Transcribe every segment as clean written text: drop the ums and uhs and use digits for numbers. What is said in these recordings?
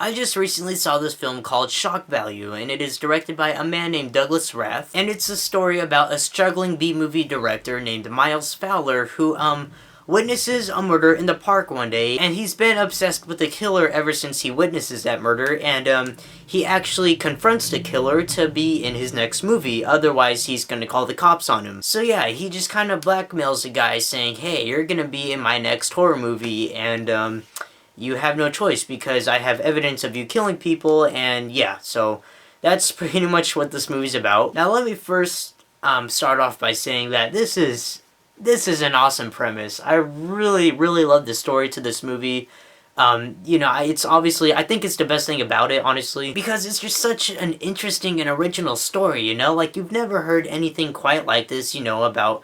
I just recently saw this film called Shock Value, and it is directed by a man named Douglas Rath, and it's a story about a struggling B-movie director named Miles Fowler who, witnesses a murder in the park one day, and he's been obsessed with the killer ever since he witnesses that murder, and, he actually confronts the killer to be in his next movie, otherwise he's gonna call the cops on him. So yeah, he just kind of blackmails the guy saying, hey, you're gonna be in my next horror movie, and, you have no choice because I have evidence of you killing people, and yeah, so that's pretty much what this movie's about. Now let me first start off by saying that this is an awesome premise. I really love the story to this movie. You know, it's obviously, I think it's the best thing about it, honestly, because it's just such an interesting and original story, you know? Like, you've never heard anything quite like this, you know, about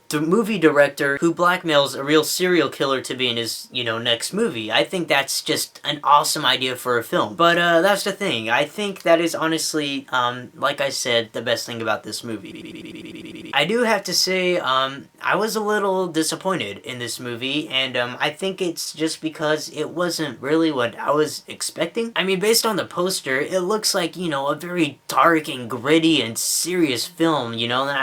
the movie director who blackmails a real serial killer to be in his, you know, next movie. I think that's just an awesome idea for a film. But, that's the thing. I think that is honestly, like I said, the best thing about this movie. I do have to say, I was a little disappointed in this movie, and, I think it's just because it wasn't really what I was expecting. I mean, based on the poster, it looks like, you know, a very dark and gritty and serious film, you know, and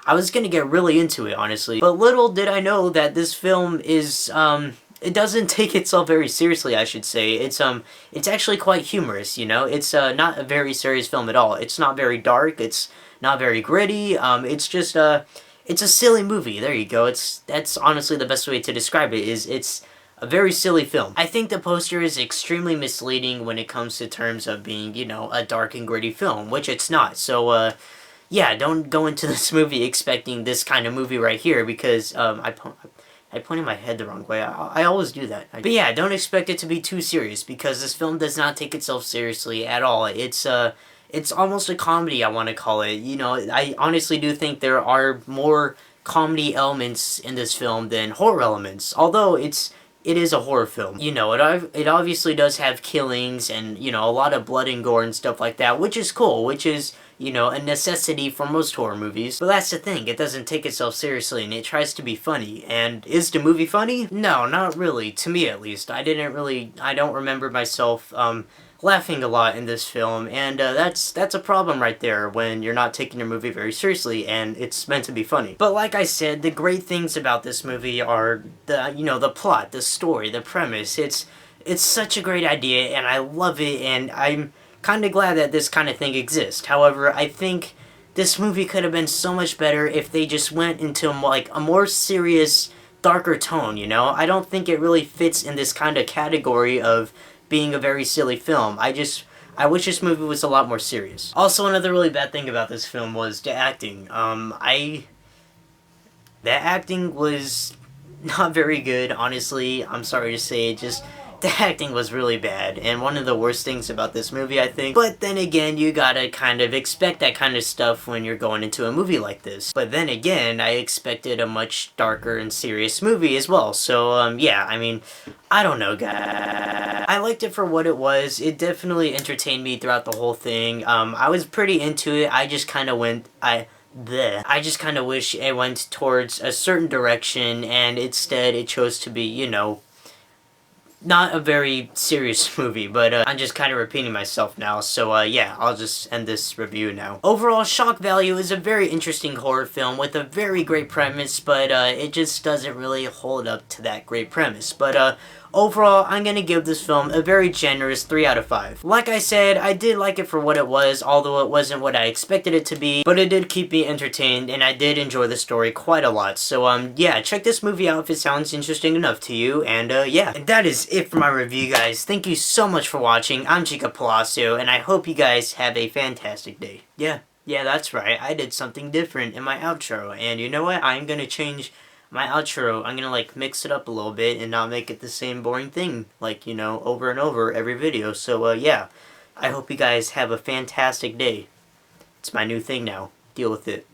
I was gonna get really into it, honestly. But little did I know that this film is, it doesn't take itself very seriously, I should say. It's actually quite humorous, you know? It's, not a very serious film at all. It's not very dark, it's not very gritty, it's just, it's a silly movie. There you go. That's honestly the best way to describe it, is it's a very silly film. I think the poster is extremely misleading when it comes to terms of being, you know, a dark and gritty film, which it's not. So, yeah, don't go into this movie expecting this kind of movie right here, because, I pointed my head the wrong way. I always do that. But yeah, don't expect it to be too serious, because this film does not take itself seriously at all. It's almost a comedy, I want to call it. You know, I honestly do think there are more comedy elements in this film than horror elements, although it is a horror film. You know, it obviously does have killings and, you know, a lot of blood and gore and stuff like that, which is cool, which is, you know, a necessity for most horror movies. But that's the thing, it doesn't take itself seriously, and it tries to be funny. And is the movie funny? No, not really, to me at least. I don't remember myself, laughing a lot in this film, and that's a problem right there when you're not taking your movie very seriously and it's meant to be funny. But like I said, the great things about this movie are the plot, the story, the premise. It's such a great idea, and I love it, and I'm kind of glad that this kind of thing exists. However, I think this movie could have been so much better if they just went into like a more serious, darker tone, you know? I don't think it really fits in this kind of category of being a very silly film. I wish this movie was a lot more serious. Also, another really bad thing about this film was the acting. The acting was not very good, honestly. I'm sorry to say, the acting was really bad, and one of the worst things about this movie, I think. But then again, you gotta kind of expect that kind of stuff when you're going into a movie like this. But then again, I expected a much darker and serious movie as well. So, yeah, I mean, I don't know, guys. I liked it for what it was. It definitely entertained me throughout the whole thing. I was pretty into it. I just kind of wish it went towards a certain direction, and instead it chose to be, you know, not a very serious movie, but I'm just kind of repeating myself now, so yeah, I'll just end this review now. Overall, Shock Value is a very interesting horror film with a very great premise, but it just doesn't really hold up to that great premise. But overall, I'm gonna give this film a very generous 3 out of 5. Like I said, I did like it for what it was, although it wasn't what I expected it to be, but it did keep me entertained, and I did enjoy the story quite a lot. So, yeah, check this movie out if it sounds interesting enough to you, and, yeah. And that is it for my review, guys. Thank you so much for watching. I'm Chica Palacio, and I hope you guys have a fantastic day. Yeah, that's right. I did something different in my outro, and you know what? I'm gonna change my outro. I'm gonna, like, mix it up a little bit and not make it the same boring thing, like, you know, over and over every video. So, yeah. I hope you guys have a fantastic day. It's my new thing now. Deal with it.